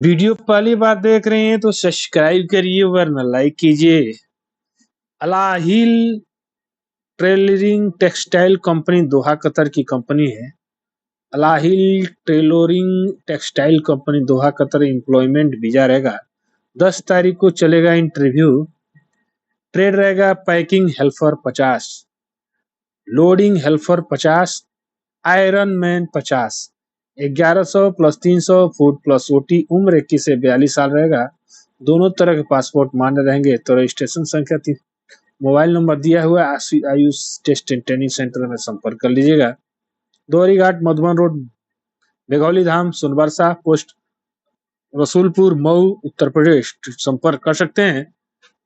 Video पहली बार देख रहे हैं तो सब्सक्राइब करिए वरना लाइक कीजिए। अलाहिल tailoring textile company Doha Qatar की कंपनी है। अलाहिल tailoring textile company Doha Qatar employment visa रहेगा। 10 तारीख को चलेगा इंटरव्यू। ट्रेड रहेगा packing helper 50, loading helper 50, iron man 50। 1100 plus 300 food plus OT. उम्र 21 से 42 साल रहेगा। दोनों तरह के पासपोर्ट मान्य रहेंगे। तो रजिस्ट्रेशन संख्या थी, मोबाइल नंबर दिया हुआ है। Ayush test and training centre में संपर्क कर लीजिएगा। Dohri Ghat, Madhuban road, Beghauli Dham, Sonbarsa post, Rasulpur, Mau, Uttar Pradesh. संपर्क कर सकते हैं।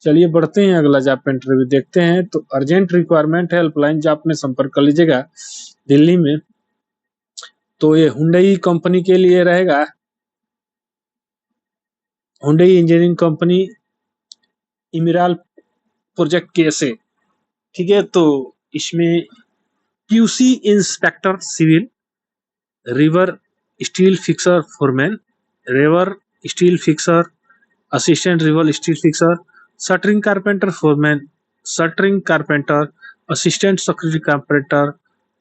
चलिए बढ़ते हैं, अगला जॉब पे इंटरव्यू देखते हैं। तो अर्जेंट रिक्वायरमेंट है, हेल्पलाइन जॉब में संपर्क कर लीजिएगा दिल्ली में। तो ये हुंडई कंपनी के लिए रहेगा। हुंडई इंजीनियरिंग कंपनी, इमिराल प्रोजेक्ट केसे। ठीक है, तो इसमें QC inspector civil, river steel fixer foreman, river steel fixer, assistant river steel fixer, shuttering carpenter foreman, shuttering carpenter, assistant सक्रिय carpenter,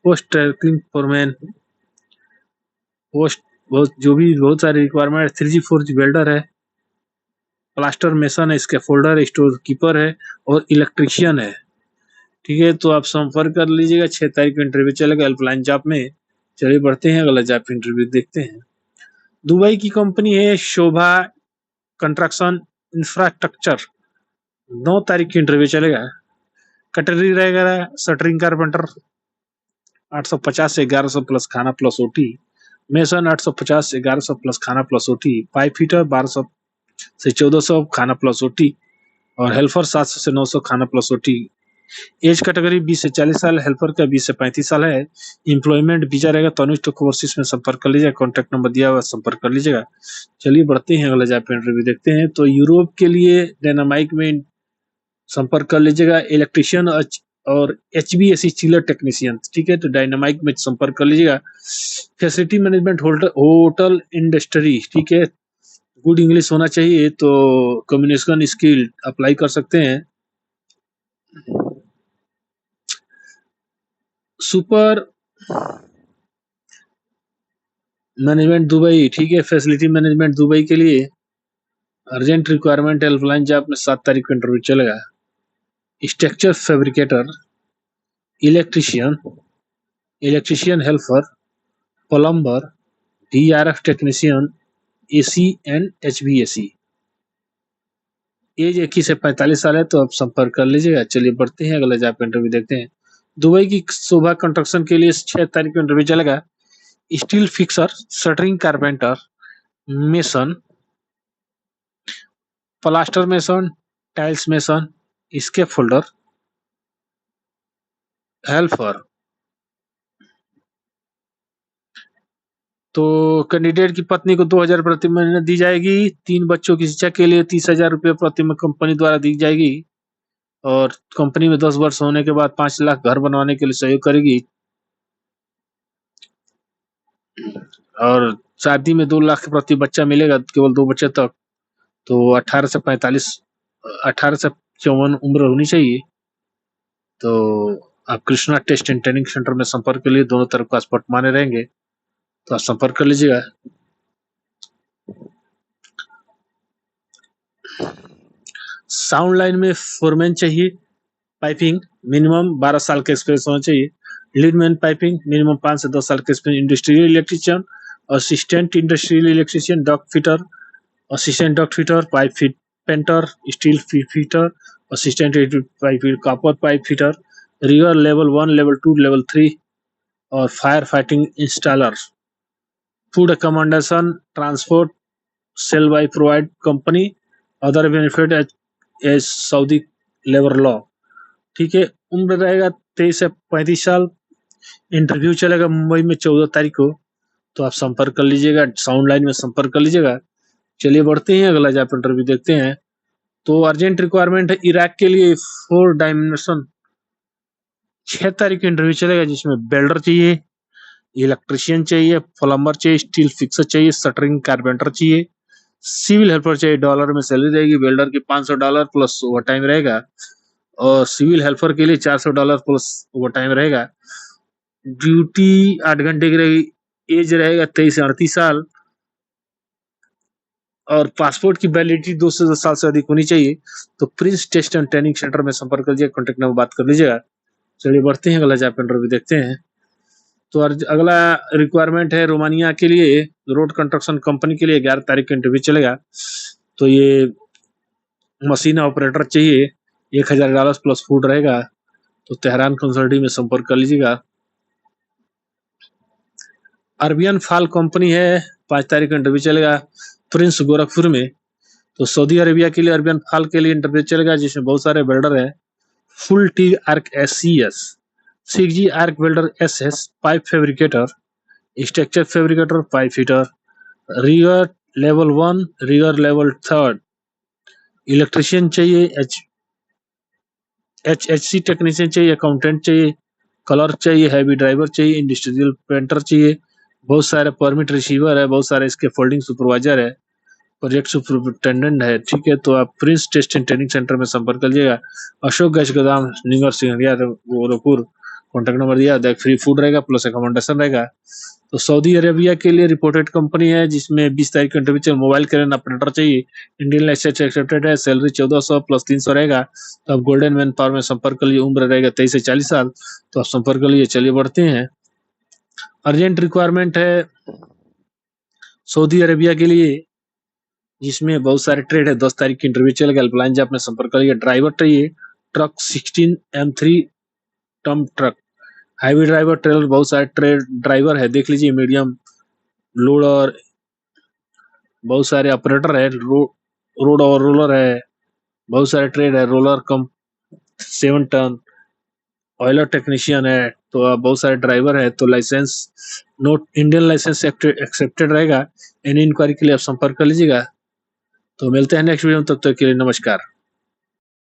post trekking foreman, post बहुत जो भी बहुत सारी रिक्वायरमेंट। 3G 4G वेल्डर है, प्लास्टर मेसन है, scaffolder, store keeper है और इलेक्ट्रीशियन है। ठीक है, तो आप संपर्क कर लीजिएगा। 6 तारीख को इंटरव्यू चलेगा हेल्पलाइन जॉब में। चलिए बढ़ते हैं, अगला जॉब इंटरव्यू देखते हैं। दुबई की कंपनी है शोभा कंस्ट्रक्शन इंफ्रास्ट्रक्चर। 9 तारीख की इंटरव्यू चलेगा। कैटेगरी रहेगा शटरिंग कारपेंटर 850 से 1100 प्लस खाना प्लस ओटी, मेसन 850 से 1100 प्लस खाना प्लस ओटी, पाइप फिटर 1200 से 1400 खाना प्लस ओटी और हेल्पर 700 से 900 खाना प्लस ओटी। एज कैटेगरी 20 से 40 साल, हेल्पर का 20 से 35 साल है। एम्प्लॉयमेंट वीजा रहेगा। तनुज ओवरसीज में संपर्क कर लीजिएगा। कॉन्टैक्ट नंबर दिया हुआ, संपर्क कर लीजिएगा। चलिए बढ़ते हैं, अगला जॉब इंटरव्यू देखते हैं। तो यूरोप के लिए डायनामाइक में संपर्क कर लीजिएगा। इलेक्ट्रीशियन और HVAC चिलर टेक्नीशियन। ठीक है, तो डायनामाइक में संपर्क कर लीजिएगा। Facility management hotel industry. ठीक है, गुड इंग्लिश होना चाहिए। तो कम्युनिकेशन स्किल अप्लाई कर सकते हैं। Super management Dubai. ठीक है, फैसिलिटी मैनेजमेंट दुबई के लिए अर्जेंट रिक्वायरमेंट हेल्पलाइन जॉब में 7 तारीख को इंटरव्यू चलेगा। Structure fabricator, electrician, electrician helper, plumber, DRF technician, AC and HVAC। Age 21 से 45 साल है। तो आप संपर्क कर लीजिएगा। चलिए बढ़ते हैं, अगला जॉब इंटरव्यू देखते हैं। दुबई की शोभा कंस्ट्रक्शन के लिए 6 तारीख को इंटरव्यू चलेगा। Steel fixer, shuttering carpenter, mason, plaster mason, tiles mason, scaffolder, helper. तो कैंडिडेट की पत्नी को 2000 प्रति महीने दी जाएगी। 3 बच्चों की शिक्षा के लिए 30,000 रुपये प्रति माह कंपनी द्वारा दी जाएगी और कंपनी में 10 वर्ष होने के बाद 5 लाख घर बनवाने के लिए सहयोग करेगी और शादी में 2 लाख प्रति बच्चा मिलेगा, केवल 2 बच्चे तक। तो 18 से 45, 18 से 54 उम्र होनी चाहिए। तो आप Krishna test and training centre में संपर्क के लिए दोनों तरफ पासपोर्ट माने रहेंगे। तो आप संपर्क कर लीजिएगा। साउंड लाइन में फोरमैन चाहिए। पाइपिंग मिनिमम 12 साल का एक्सपीरियंस होना चाहिए। लीडमैन पाइपिंग मिनिमम 5 से 10 साल का experience. Industrial electrician, assistant industrial electrician, dock fitter, assistant dock fitter, pipe fit painter, steel fitter, assistant pipe copper pipe fitter, रिवर लेवल 1, लेवल 2, लेवल 3 और fire fighting installer. Food accommodation, transport shall be provide company, other benefit age Saudi labour law. ठीक है, उम्र रहेगा 23 से 35 साल। Interview चलेगा मुंबई में 14 तारीख को। तो आप संपर्क कर लीजिएगा, साउंड लाइन में संपर्क कर लीजिएगा। चलिए बढ़ते हैं, अगला जॉब इंटरव्यू देखते हैं। तो अर्जेंट रिक्वायरमेंट है इराक के लिए 4 डायमेंशन। 6 तारीख को इंटरव्यू चलेगा, जिसमें बेल्डर चाहिए, इलेक्ट्रीशियन चाहिए, प्लम्बर चाहिए, स्टील फिक्सर चाहिए, शटरिंग कारपेंटर चाहिए, सिविल हेल्पर चाहिए, डॉलर में सैलरी रहेगी, वेल्डर की $500 प्लस ओवर टाइम रहेगा, और सिविल हेल्पर के लिए $400 प्लस ओवर टाइम रहेगा। ड्यूटी 8 घंटे की रहेगी, एज रहेगा 23 से 38 साल, और पासपोर्ट की वैलिडिटी 2 से 10 साल से अधिक होनी चाहिए। तो Prince test and training centre में संपर्क कर लीजिए, कॉन्टेक्ट नंबर बात कर लीजिएगा। चलिए बढ़ते हैं, अगला जॉब इंटरव्यू देखते हैं। तो अगला रिक्वायरमेंट है रोमानिया के लिए, रोड कंस्ट्रक्शन कंपनी के लिए 11 तारीख का इंटरव्यू चलेगा। तो ये मशीन ऑपरेटर चाहिए, $1000 प्लस फूड रहेगा। तो तेहरान कंसल्टिंग में संपर्क कर लीजिएगा। अरबियन फाल कंपनी है, 5 तारीख का इंटरव्यू चलेगा, प्रिंस गोरखपुर में। तो सऊदी अरेबिया के लिए अरबियन फाल के लिए इंटरव्यू चलेगा, जिसमें बहुत सारे वेल्डर है। Full T arc SCS, 6G arc welder SS, pipe fabricator, structure fabricator, pipe fitter, rigger level 1, rigger level 3, electrician चाहिए, HHC टेक्नीशियन चाहिए, अकाउंटेंट चाहिए, कलर चाहिए, हैवी ड्राइवर चाहिए, इंडस्ट्रियल पेंटर चाहिए, बहुत सारे परमिट रिसीवर है, बहुत सारे इसके फोल्डिंग सुपरवाइजर है, प्रोजेक्ट सुपरिटेंडेंट है। ठीक है, तो आप Prince test and training centre में संपर्क करिएगा। अशोक गैस गोदाम, निगर सिंघिया, गोरखपुर। कॉन्टेक्ट नंबर दिया, फ्री फूड रहेगा प्लस अकोमोडेशन रहेगा। तो सऊदी अरेबिया के लिए रिपोर्टेड कंपनी है, जिसमें 20 तारीख का इंटरव्यू, मोबाइल क्रेन ऑपरेटर चाहिए, इंडियन लाइसेंस एक्सेप्टेड है, सैलरी 1400 प्लस 300 रहेगा। तो आप गोल्डन मैन पावर में संपर्क कर लीजिए, उम्र रहेगा 23 से 40 साल। तो आप संपर्क कर लीजिए। चलिए बढ़ते हैं, अर्जेंट रिक्वायरमेंट है सऊदी अरेबिया के लिए, जिसमें बहुत सारे ट्रेड है। 10 तारीख की इंटरव्यू चलेगा, हेल्पलाइन जॉब में संपर्क करिए। ड्राइवर चाहिए, ट्रक 16 M3 टम ट्रक, हाईवे ड्राइवर, ट्रेलर, बहुत सारे ट्रेड ड्राइवर है, देख लीजिए। मीडियम लोड और बहुत सारे ऑपरेटर है, रोड और रोलर है, बहुत सारे ट्रेड है, roller cum 7 ton, oiler technician है। तो बहुत सारे ड्राइवर है। तो licence note, Indian licence accepted रहेगा। एनी इंक्वायरी के लिए आप संपर्क कर लीजिएगा। तो मिलते हैं नेक्स्ट वीडियो में, तब तक के लिए नमस्कार।